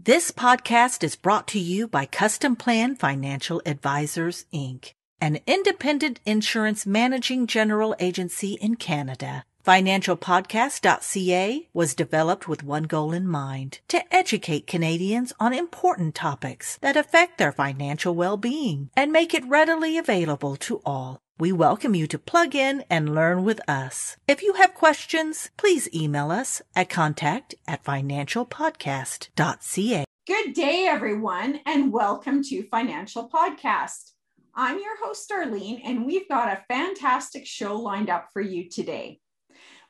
This podcast is brought to you by Customplan Financial Advisors, Inc., an independent insurance managing general agency in Canada. Financialpodcast.ca was developed with one goal in mind: to educate Canadians on important topics that affect their financial well-being and make it readily available to all. We welcome you to plug in and learn with us. If you have questions, please email us at contact@financialpodcast.ca. Good day, everyone, and welcome to Financial Podcast. I'm your host, Darlene, and we've got a fantastic show lined up for you today.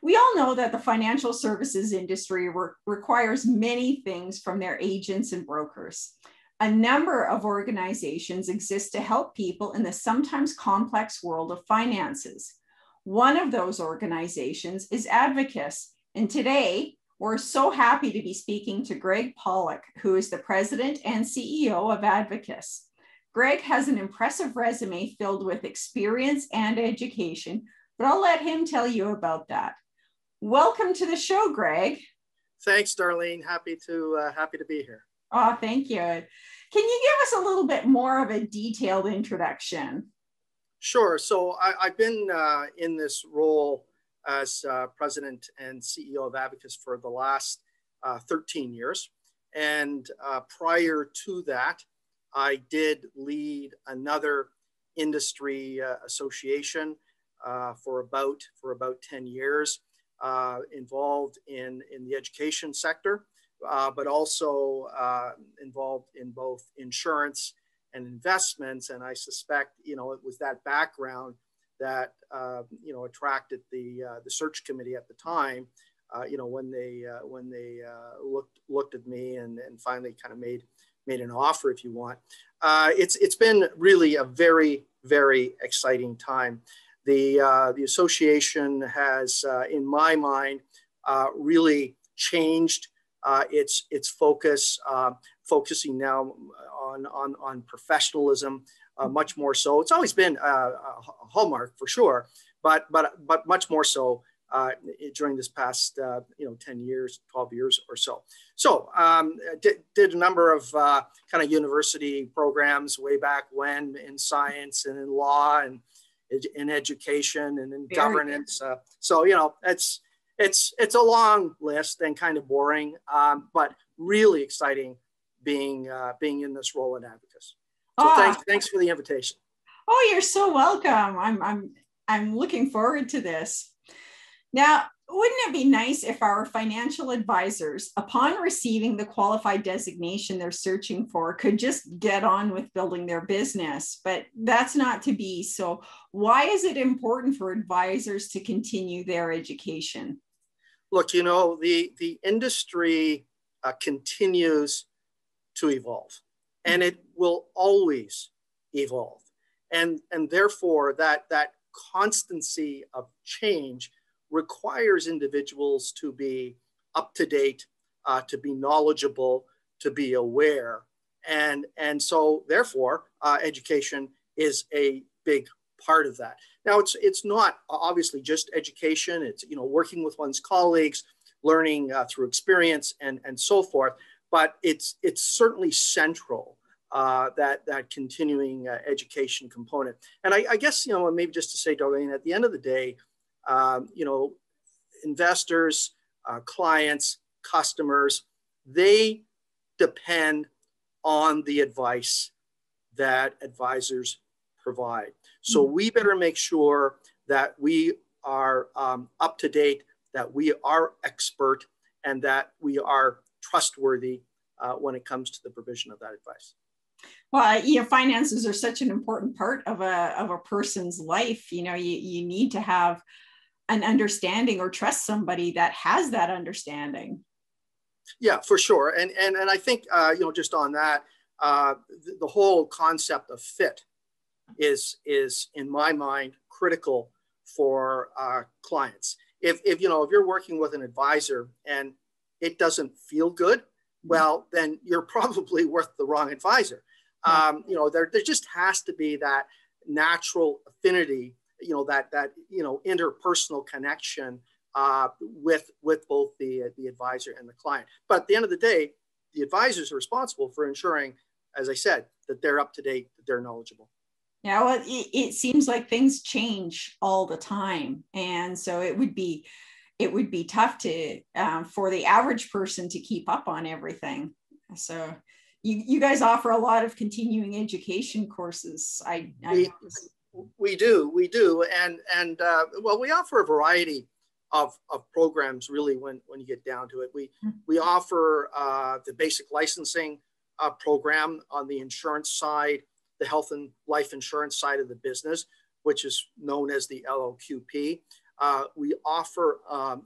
We all know that the financial services industry requires many things from their agents and brokers. A number of organizations exist to help people in the sometimes complex world of finances. One of those organizations is Advocis, and today we're so happy to be speaking to Greg Pollock, who is the president and CEO of Advocis. Greg has an impressive resume filled with experience and education, but I'll let him tell you about that. Welcome to the show, Greg. Thanks, Darlene. Happy to be here. Oh, thank you. Can you give us a little bit more of a detailed introduction? Sure. So I've been in this role as president and CEO of Advocis for the last 13 years. And prior to that, I did lead another industry association for about 10 years, involved in the education sector. But also involved in both insurance and investments. And I suspect, it was that background that, attracted the search committee at the time, when they looked at me and finally kind of made an offer, if you want. It's been really a very, very exciting time. The association has, in my mind, really changed its focus, focusing now on professionalism, much more so. It's always been a hallmark for sure, but much more so during this past 10 years, 12 years or so. So did a number of kind of university programs way back when in science and in law and in education and in governance. So it's a long list and kind of boring, but really exciting being in this role at Advocis. So thanks for the invitation. Oh, you're so welcome. I'm looking forward to this. Now, wouldn't it be nice if our financial advisors, upon receiving the qualified designation they're searching for, could just get on with building their business? But that's not to be. So why is it important for advisors to continue their education? Look, the industry continues to evolve, and it will always evolve. And therefore, that constancy of change requires individuals to be up to date, to be knowledgeable, to be aware. And so therefore, education is a big part of that. Now, it's not obviously just education. It's, working with one's colleagues, learning through experience and so forth. But it's certainly central, that continuing education component. And I guess, maybe just to say, Darlene, at the end of the day, investors, clients, customers, they depend on the advice that advisors provide. So we better make sure that we are up to date, that we are expert, and that we are trustworthy when it comes to the provision of that advice. Well, finances are such an important part of a person's life. You need to have an understanding or trust somebody that has that understanding. Yeah, for sure. And I think, just on that, the whole concept of fit is in my mind critical for clients. If you're working with an advisor and it doesn't feel good, well, then you're probably with the wrong advisor. There just has to be that natural affinity, that interpersonal connection with both the advisor and the client. But at the end of the day, the advisors are responsible for ensuring, as I said, that they're up to date, that they're knowledgeable. Yeah, well, it seems like things change all the time, and so it would be tough to for the average person to keep up on everything. So you guys offer a lot of continuing education courses. We do, and well, we offer a variety of programs. Really, when you get down to it, we offer the basic licensing program on the insurance side, the health and life insurance side of the business, which is known as the LOQP. We offer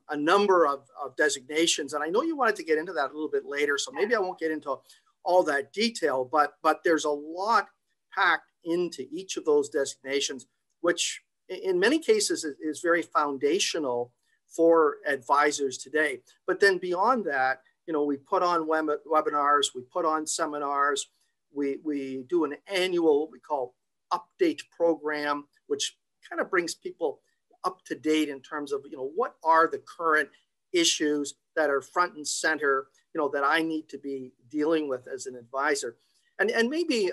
a number of designations, and I know you wanted to get into that a little bit later, so maybe I won't get into all that detail, but there's a lot packed into each of those designations, which in many cases is very foundational for advisors today. But then beyond that, we put on webinars, we put on seminars, we do an annual, what we call update program, which kind of brings people up to date in terms of, what are the current issues that are front and center, that I need to be dealing with as an advisor. And maybe,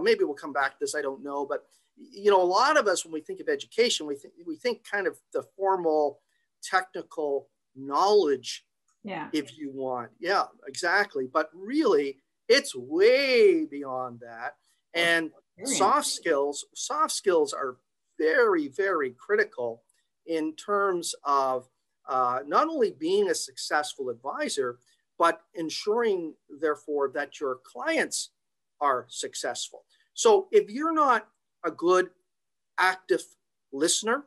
maybe we'll come back to this, I don't know, but, a lot of us, when we think of education, we think kind of the formal technical knowledge, if you want. Yeah, exactly. But really, it's way beyond that. And soft skills are very, very critical in terms of not only being a successful advisor, but ensuring, therefore, that your clients are successful. So if you're not a good active listener,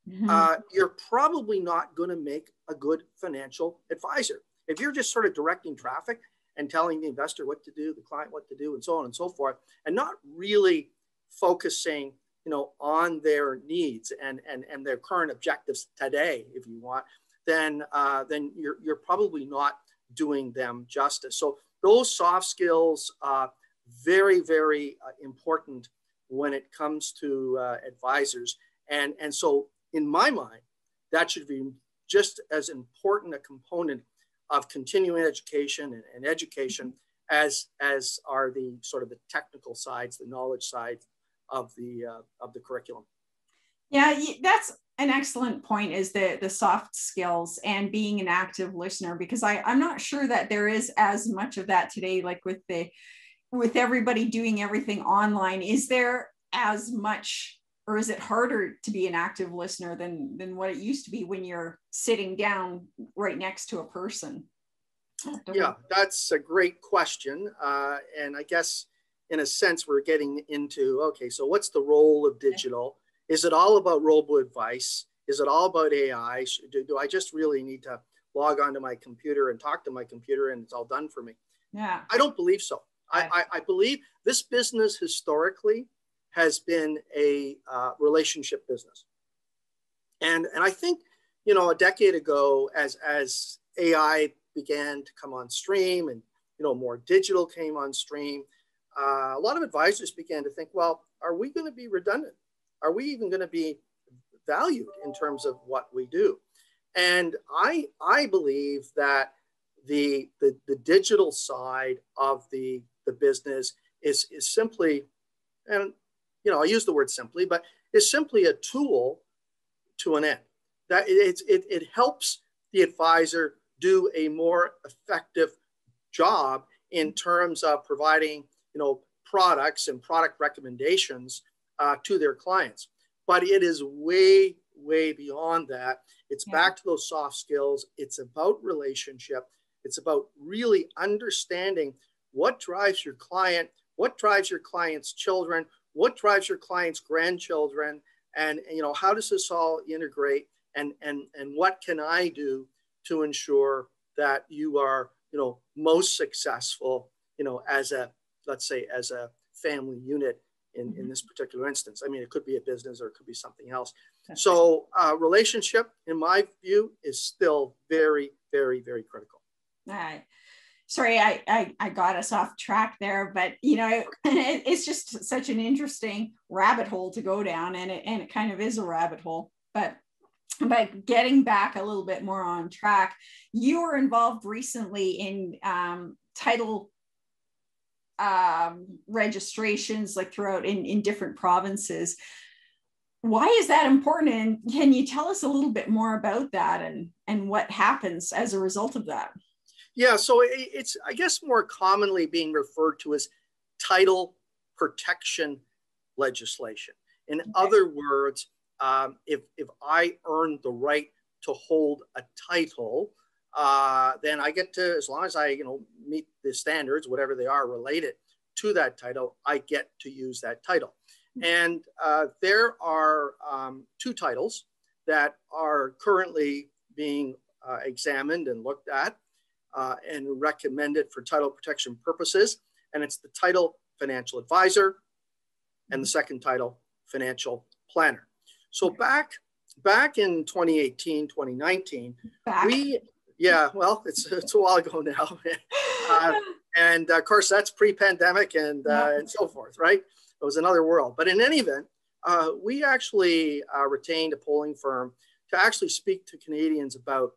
you're probably not going to make a good financial advisor. If you're just sort of directing traffic and telling the investor what to do, the client what to do, and so on and so forth, and not really focusing, on their needs and their current objectives today, if you want, then you're probably not doing them justice. So those soft skills are very, very important when it comes to advisors. And so in my mind, that should be just as important a component of continuing education and education as are the sort of the technical sides, the knowledge sides of the curriculum. Yeah, that's an excellent point, is the soft skills and being an active listener, because I'm not sure that there is as much of that today, like with everybody doing everything online. Is there as much, or is it harder to be an active listener than what it used to be when you're sitting down right next to a person? Yeah, that's a great question. And I guess in a sense, we're getting into, okay, so what's the role of digital? Is it all about robo-advice? Is it all about AI? Do I just really need to log onto my computer and talk to my computer and it's all done for me? Yeah. I don't believe so. I believe this business historically has been a relationship business. And I think, a decade ago, as AI began to come on stream and, more digital came on stream, a lot of advisors began to think, well, are we going to be redundant? Are we even going to be valued in terms of what we do? And I believe that the digital side of the business is simply, and I use the word simply, but is simply a tool to an end. That it helps the advisor do a more effective job in terms of providing products and product recommendations to their clients. But it is way, way beyond that. It's back to those soft skills. It's about relationship. It's about really understanding what drives your client, what drives your client's children, what drives your client's grandchildren, and how does this all integrate, and what can I do to ensure that you are most successful, as a, let's say, as a family unit in this particular instance. I mean, it could be a business or it could be something else. So relationship, in my view, is still very, very, very critical. Sorry, I got us off track there, but it's just such an interesting rabbit hole to go down, and it kind of is a rabbit hole. But getting back a little bit more on track, you were involved recently in title registrations, like throughout in different provinces. Why is that important? And can you tell us a little bit more about that and what happens as a result of that? Yeah, so it's, I guess, more commonly being referred to as title protection legislation. In other words, if I earn the right to hold a title, then I get to, as long as I meet the standards, whatever they are related to that title, I get to use that title. And there are 2 titles that are currently being examined and looked at and recommended for title protection purposes. And it's the title financial advisor and the second title financial planner. So back in 2018, 2019, it's a while ago now. And of course, that's pre-pandemic and so forth, right? It was another world. But in any event, we actually retained a polling firm to actually speak to Canadians about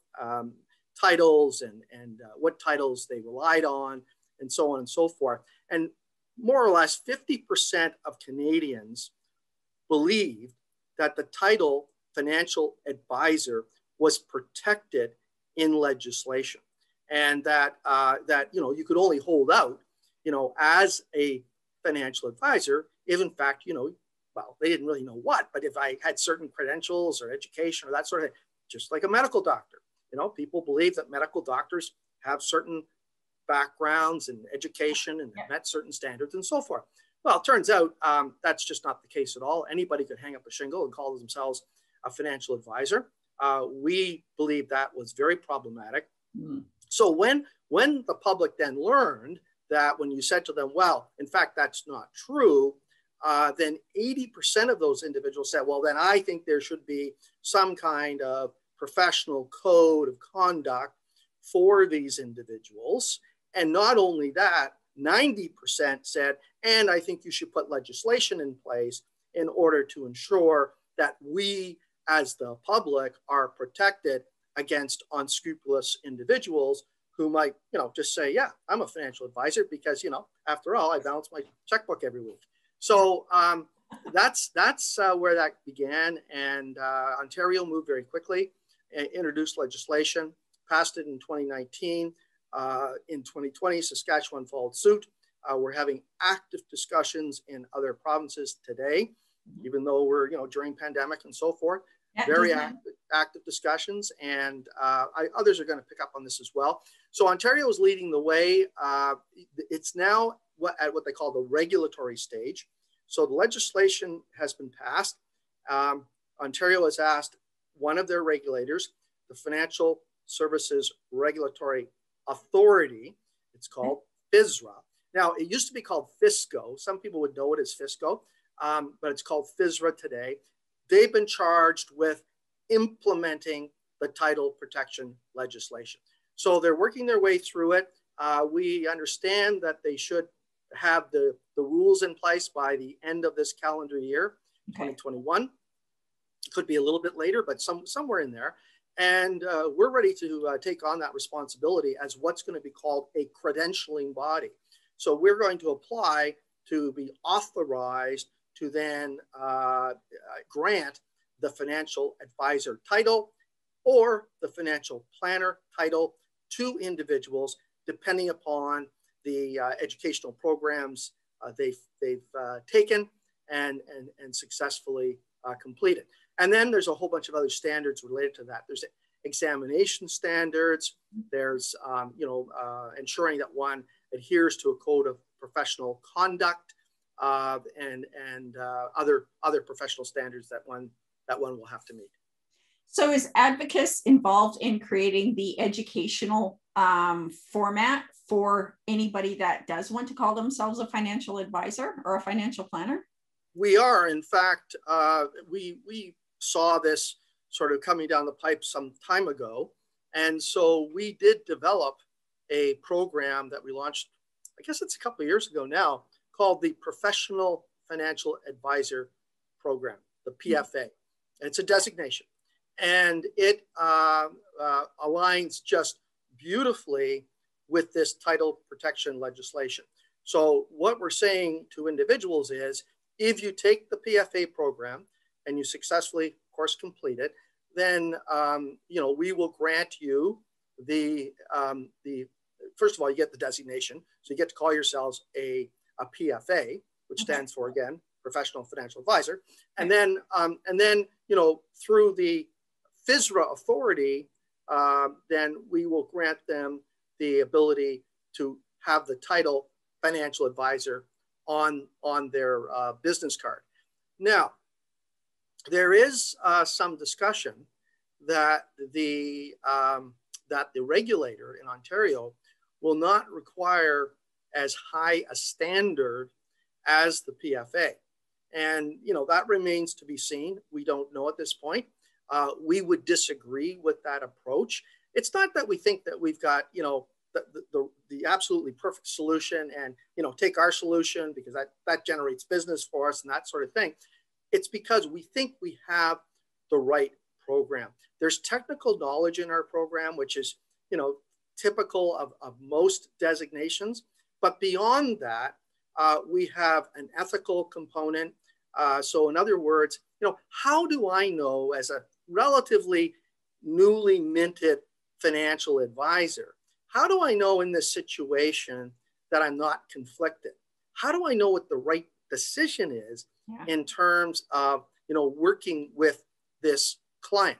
titles and what titles they relied on and so on and so forth. And more or less 50% of Canadians believed that the title financial advisor was protected in legislation, and that you could only hold out as a financial advisor if, in fact, they didn't really know what, but if I had certain credentials or education or that sort of thing, just like a medical doctor. People believe that medical doctors have certain backgrounds and education and met certain standards and so forth. Well, it turns out that's just not the case at all. Anybody could hang up a shingle and call themselves a financial advisor. We believe that was very problematic. So when the public then learned that, when you said to them, well, in fact, that's not true, then 80% of those individuals said, well, then I think there should be some kind of professional code of conduct for these individuals. And not only that, 90% said, and I think you should put legislation in place in order to ensure that we as the public are protected against unscrupulous individuals who might, just say, yeah, I'm a financial advisor because, after all, I balance my checkbook every week. So that's where that began. And Ontario moved very quickly, introduced legislation, passed it in 2019. In 2020, Saskatchewan followed suit. We're having active discussions in other provinces today, even though we're, during pandemic and so forth. Very active discussions, and others are going to pick up on this as well. So Ontario is leading the way. It's now at what they call the regulatory stage. So the legislation has been passed. Ontario has asked one of their regulators, the Financial Services Regulatory Authority, it's called FSRA. Now, it used to be called FSCO. Some people would know it as FSCO, but it's called FSRA today. They've been charged with implementing the title protection legislation. So they're working their way through it. We understand that they should have the rules in place by the end of this calendar year, 2021. It could be a little bit later, but somewhere in there. And we're ready to take on that responsibility as what's going to be called a credentialing body. So we're going to apply to be authorized to then grant the financial advisor title or the financial planner title to individuals, depending upon the educational programs they've taken and successfly completed. And then there's a whole bunch of other standards related to that. There's examination standards. There's ensuring that one adheres to a code of professional conduct, and other professional standards that one will have to meet. So is Advocis involved in creating the educational format for anybody that does want to call themselves a financial advisor or a financial planner? We are. In fact, we saw this sort of coming down the pipe some time ago. And so we did develop a program that we launched, I guess it's a couple of years ago now, called the Professional Financial Advisor Program, the PFA. And it's a designation. And it aligns just beautifully with this title protection legislation. So what we're saying to individuals is, if you take the PFA program and you successfully, of course, complete it, then we will grant you the first of all, you get the designation, so you get to call yourselves a PFA, which stands for, again, Professional Financial Advisor, and then through the FSRA authority, then we will grant them the ability to have the title financial advisor on their business card. Now, there is some discussion that the regulator in Ontario will not require as high a standard as the PFA. And, that remains to be seen. We don't know at this point. We would disagree with that approach. It's not that we think that we've got, the absolutely perfect solution and, take our solution because that generates business for us and that sort of thing. It's because we think we have the right program. There's technical knowledge in our program, which is, typical of most designations. But beyond that, we have an ethical component. So in other words, how do I know, as a relatively newly minted financial advisor, how do I know in this situation that I'm not conflicted? How do I know what the right decision is in terms of, working with this client?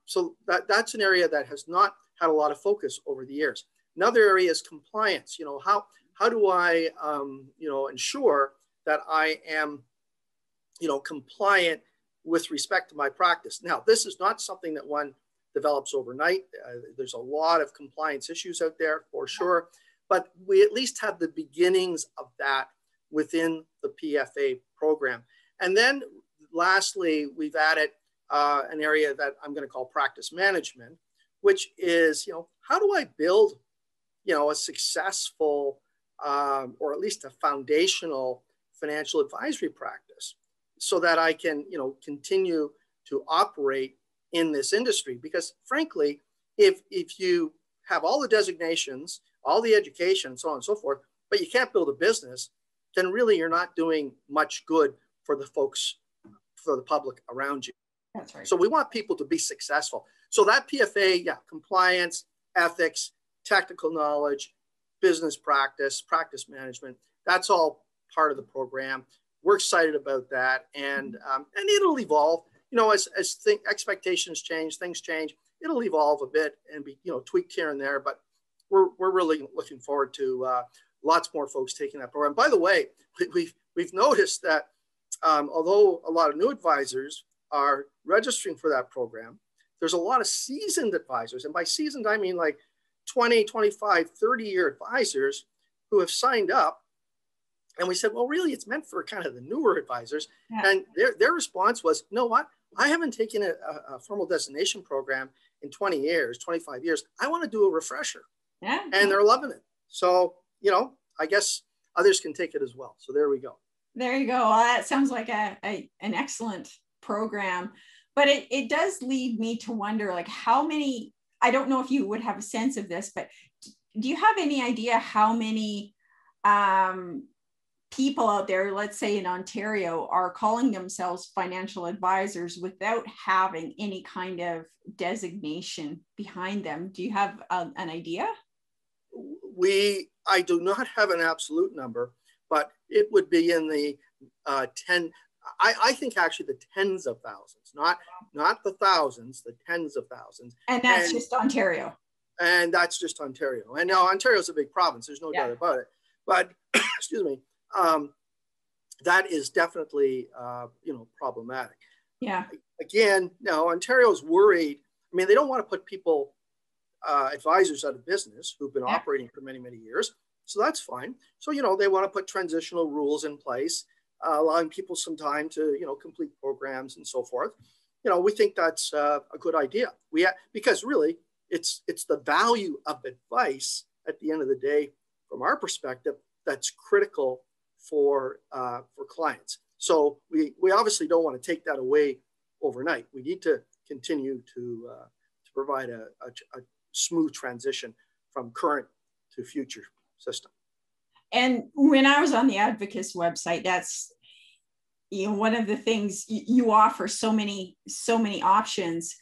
So that's an area that has not had a lot of focus over the years. Another area is compliance. How do I, ensure that I am, compliant with respect to my practice? Now, this is not something that one develops overnight. There's a lot of compliance issues out there for sure, but we at least have the beginnings of that within the PFA program. And then lastly, we've added an area that I'm going to call practice management, which is, how do I build, a successful or at least a foundational financial advisory practice so that I can, continue to operate in this industry? Because frankly, if you have all the designations, all the education, so on and so forth, but you can't build a business, then really you're not doing much good for the folks, for the public around you. That's right. So we want people to be successful. So that PFA, compliance, ethics, technical knowledge, business practice, practice management, that's all part of the program. We're excited about that. And it'll evolve, as expectations change, things change, it'll evolve a bit and be, tweaked here and there. But we're really looking forward to lots more folks taking that program. By the way, we've noticed that although a lot of new advisors are registering for that program, there's a lot of seasoned advisors. And by seasoned, I mean like 20, 25, 30-year advisors who have signed up. And we said, well, really, it's meant for kind of the newer advisors. Yeah. And their response was, you know what? I haven't taken a formal designation program in 20 years, 25 years. I want to do a refresher. Yeah. And they're loving it. So, I guess others can take it as well. So there we go. There you go. Well, that sounds like an excellent program. But it does lead me to wonder, like, how many, I don't know if you would have a sense of this, but do you have any idea how many people out there, let's say in Ontario, are calling themselves financial advisors without having any kind of designation behind them? Do you have an idea? I do not have an absolute number, but it would be in the 10. I think actually the tens of thousands, not the thousands, the tens of thousands. And that's just Ontario. And that's just Ontario. And now Ontario's a big province. There's no doubt about it. But excuse me, that is definitely problematic. Yeah. Again, now Ontario's worried. I mean, they don't want to put people, advisors out of business who've been Yeah. operating for many, many years. So that's fine. So, they want to put transitional rules in place, allowing people some time to, complete programs and so forth. We think that's a good idea. Because really, it's the value of advice at the end of the day, from our perspective, that's critical for clients. So we obviously don't want to take that away overnight. We need to continue to provide a smooth transition from current to future system. And when I was on the Advocis website, that's one of the things you offer so many options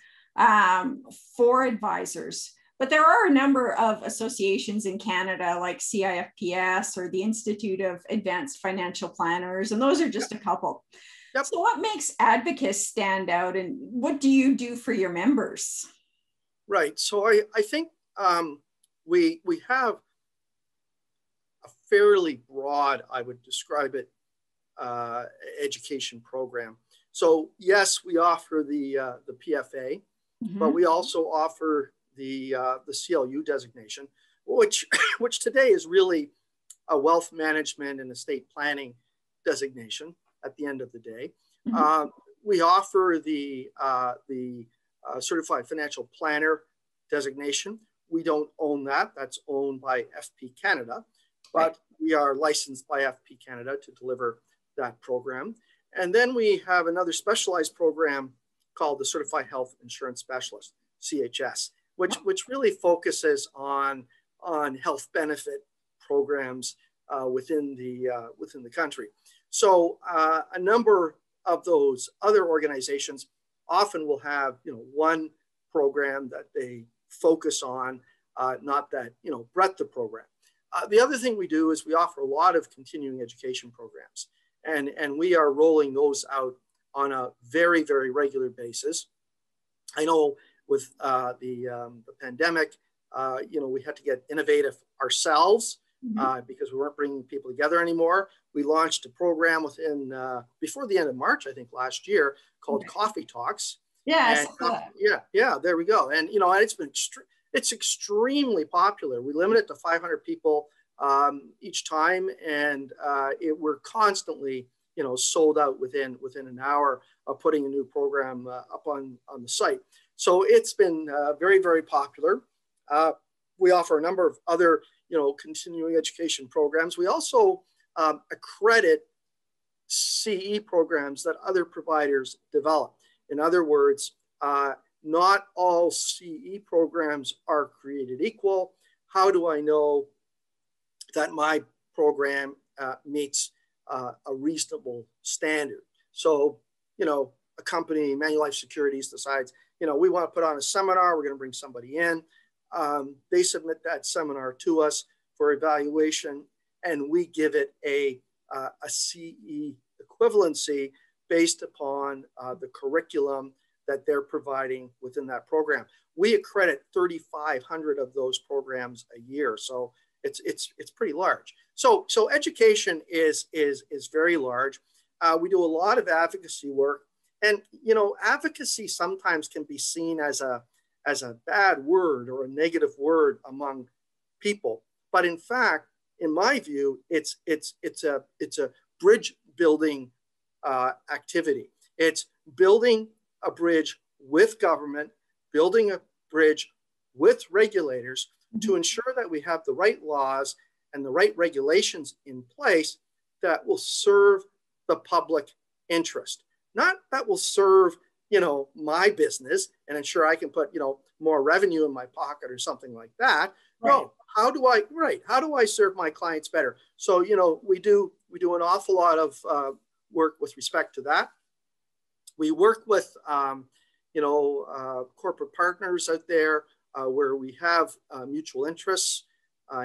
for advisors. But there are a number of associations in Canada like CIFPS or the Institute of Advanced Financial Planners, and those are just a couple. Yep. So what makes Advocis stand out, and what do you do for your members? Right. So I think we have a fairly broad, I would describe it, education program. So yes, we offer the PFA, but we also offer the CLU designation, which today is really a wealth management and estate planning designation at the end of the day. We offer the Certified Financial Planner designation. We don't own that. That's owned by FP Canada, but we are licensed by FP Canada to deliver that program. And then we have another specialized program called the Certified Health Insurance Specialist, CHS, which really focuses on health benefit programs within the country. So a number of those other organizations often will have one program that they focus on, not that breadth of program. The other thing we do is we offer a lot of continuing education programs, and we are rolling those out on a very, very regular basis. I know with the pandemic, we had to get innovative ourselves because we weren't bringing people together anymore. We launched a program before the end of March, I think last year, called Coffee Talks. Yes. Yeah, there we go. And it's extremely popular. We limit it to 500 people each time, and we're constantly sold out within an hour of putting a new program up on the site. So it's been very, very popular. We offer a number of other continuing education programs. We also accredit CE programs that other providers develop. In other words, not all CE programs are created equal. How do I know that my program meets a reasonable standard? So, a company, Manulife Securities, decides, we want to put on a seminar, we're going to bring somebody in. They submit that seminar to us for evaluation, and we give it a CE equivalency based upon the curriculum that they're providing within that program. We accredit 3,500 of those programs a year, so it's pretty large. So education is very large. We do a lot of advocacy work, and advocacy sometimes can be seen as a bad word or a negative word among people, but in fact, in my view, it's a bridge building activity. It's building a bridge with government, building a bridge with regulators to ensure that we have the right laws and the right regulations in place that will serve the public interest. Not that will serve, my business and ensure I can put, more revenue in my pocket or something like that. Right. No, how do I serve my clients better? So, we do an awful lot of work with respect to that. We work with, corporate partners out there where we have mutual interests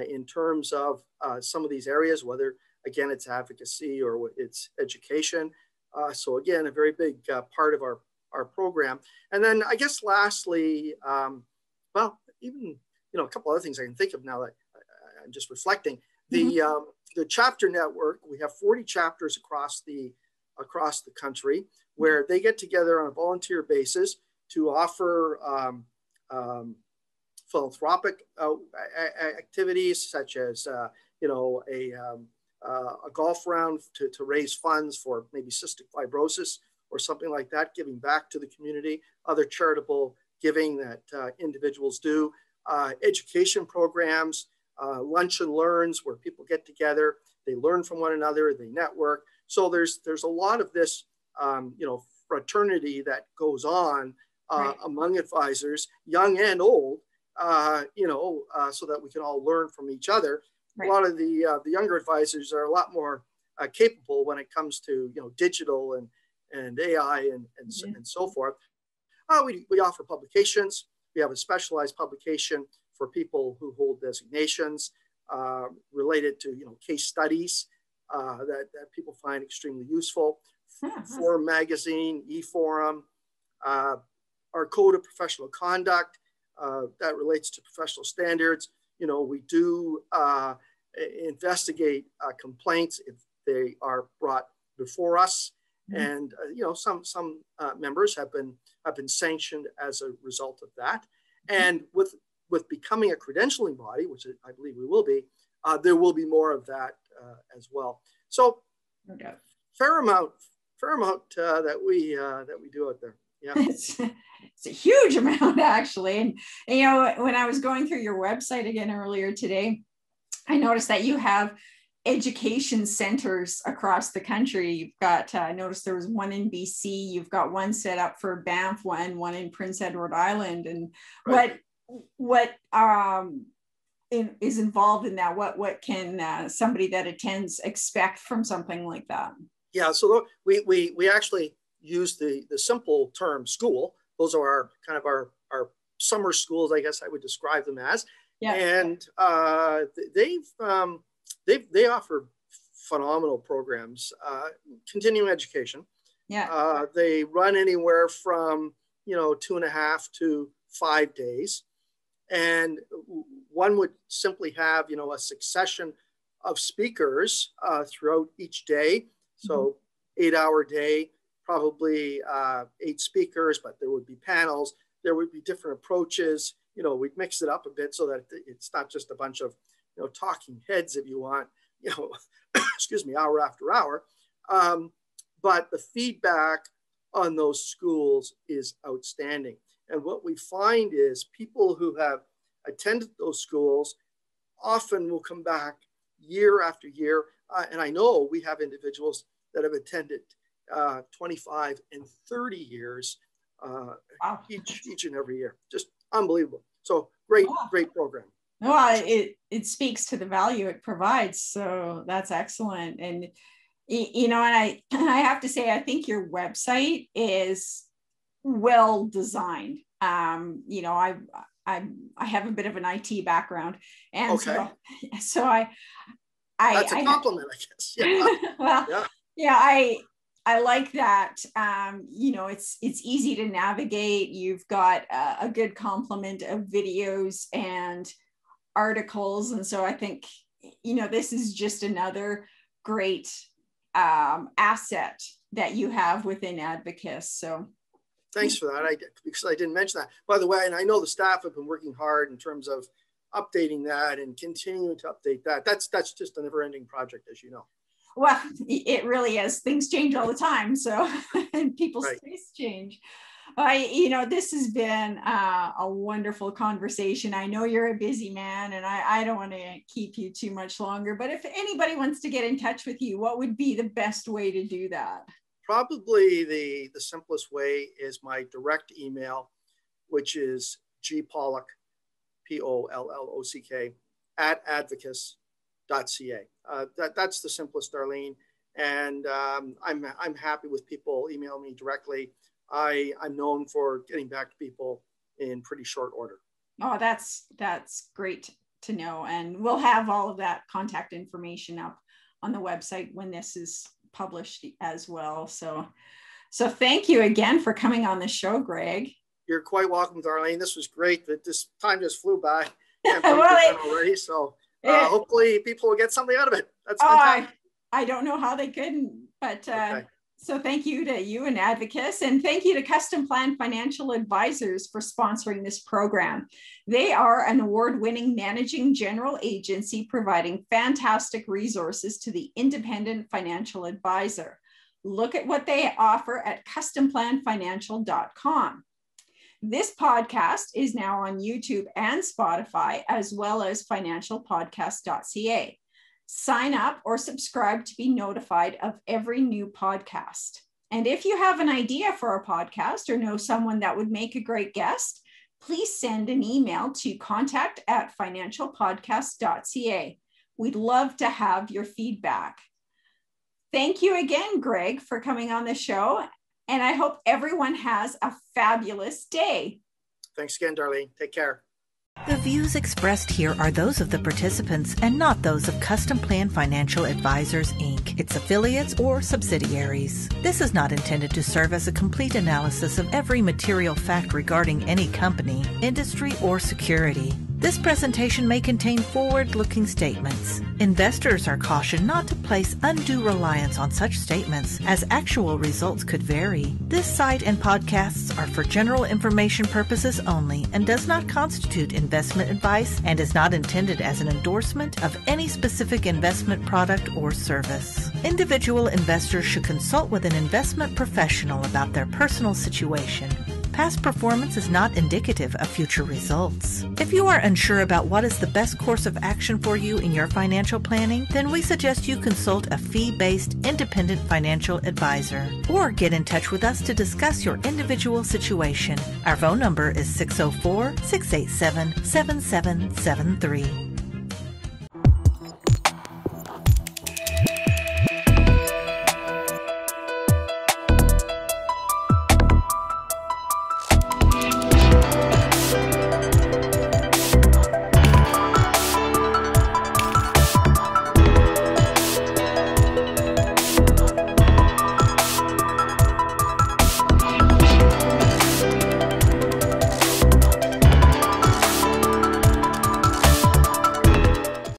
in terms of some of these areas, whether, again, it's advocacy or it's education. So again, a very big part of our program. And then I guess lastly, even, a couple other things I can think of now that I'm just reflecting. The chapter network, we have 40 chapters across the across the country where they get together on a volunteer basis to offer philanthropic activities such as, a golf round to raise funds for maybe cystic fibrosis or something like that, giving back to the community, other charitable giving that individuals do, education programs, lunch and learns where people get together, they learn from one another, they network. So there's a lot of this, fraternity that goes on among advisors, young and old, so that we can all learn from each other. Right. A lot of the younger advisors are a lot more capable when it comes to digital and AI and so forth. We offer publications. We have a specialized publication for people who hold designations related to case studies that people find extremely useful. Forum magazine, eForum, our code of professional conduct that relates to professional standards. We do investigate complaints if they are brought before us, and some members have been sanctioned as a result of that. And with becoming a credentialing body, which I believe we will be, there will be more of that as well. So fair amount that we do out there. Yeah, it's a huge amount actually. And when I was going through your website again earlier today, I noticed that you have education centers across the country. You've got, I noticed there was one in BC, you've got one set up for Banff, one in Prince Edward Island. And right. what is involved in that? What can somebody that attends expect from something like that? Yeah, so we actually use the simple term school. Those are our summer schools, I guess I would describe them as. Yeah. And they offer phenomenal programs, continuing education. Yeah. They run anywhere from 2.5 to 5 days, and one would simply have a succession of speakers throughout each day. So 8-hour day, probably 8 speakers, but there would be panels. There would be different approaches. We'd mix it up a bit so that it's not just a bunch of talking heads, if you want, excuse me, hour after hour. But the feedback on those schools is outstanding. And what we find is people who have attended those schools often will come back year after year. And I know we have individuals that have attended 25 and 30 years each and every year. Just unbelievable. So great program. Well, it speaks to the value it provides. So that's excellent. And, and I have to say, I think your website is well designed. I have a bit of an IT background. And okay. so I that's a compliment, I guess. Yeah. Well, yeah, I like that. It's easy to navigate. You've got a good complement of videos and articles. And so I think, this is just another great asset that you have within Advocis. So thanks for that. Because I didn't mention that. By the way, and I know the staff have been working hard in terms of updating that and continuing to update that. That's just a never-ending project, as you know. Well, it really is. Things change all the time. So, and people's tastes change. This has been a wonderful conversation. I know you're a busy man, and I don't want to keep you too much longer. But if anybody wants to get in touch with you, what would be the best way to do that? Probably the simplest way is my direct email, which is gpollock, Pollock, @advocis.ca. That's the simplest, Darlene. And I'm happy with people emailing me directly. I'm known for getting back to people in pretty short order. Oh, that's great to know. And we'll have all of that contact information up on the website when this is published as well. So thank you again for coming on the show, Greg. You're quite welcome, Darlene. This was great. This time just flew by. Can't believe it's done already. So hopefully people will get something out of it. That's fantastic. I don't know how they couldn't, but okay. So thank you to you and Advocis, and thank you to Customplan Financial Advisors for sponsoring this program. They are an award-winning managing general agency providing fantastic resources to the independent financial advisor. Look at what they offer at customplanfinancial.com. This podcast is now on YouTube and Spotify, as well as financialpodcast.ca. Sign up or subscribe to be notified of every new podcast. And if you have an idea for a podcast or know someone that would make a great guest, please send an email to contact@financialpodcast.ca. We'd love to have your feedback. Thank you again, Greg, for coming on the show. And I hope everyone has a fabulous day. Thanks again, Darlene. Take care. The views expressed here are those of the participants and not those of Customplan Financial Advisors, Inc., its affiliates, or subsidiaries. This is not intended to serve as a complete analysis of every material fact regarding any company, industry, or security. This presentation may contain forward-looking statements. Investors are cautioned not to place undue reliance on such statements, as actual results could vary. This site and podcasts are for general information purposes only and does not constitute investment advice and is not intended as an endorsement of any specific investment product or service. Individual investors should consult with an investment professional about their personal situation. Past performance is not indicative of future results. If you are unsure about what is the best course of action for you in your financial planning, then we suggest you consult a fee-based independent financial advisor or get in touch with us to discuss your individual situation. Our phone number is 604-687-7773.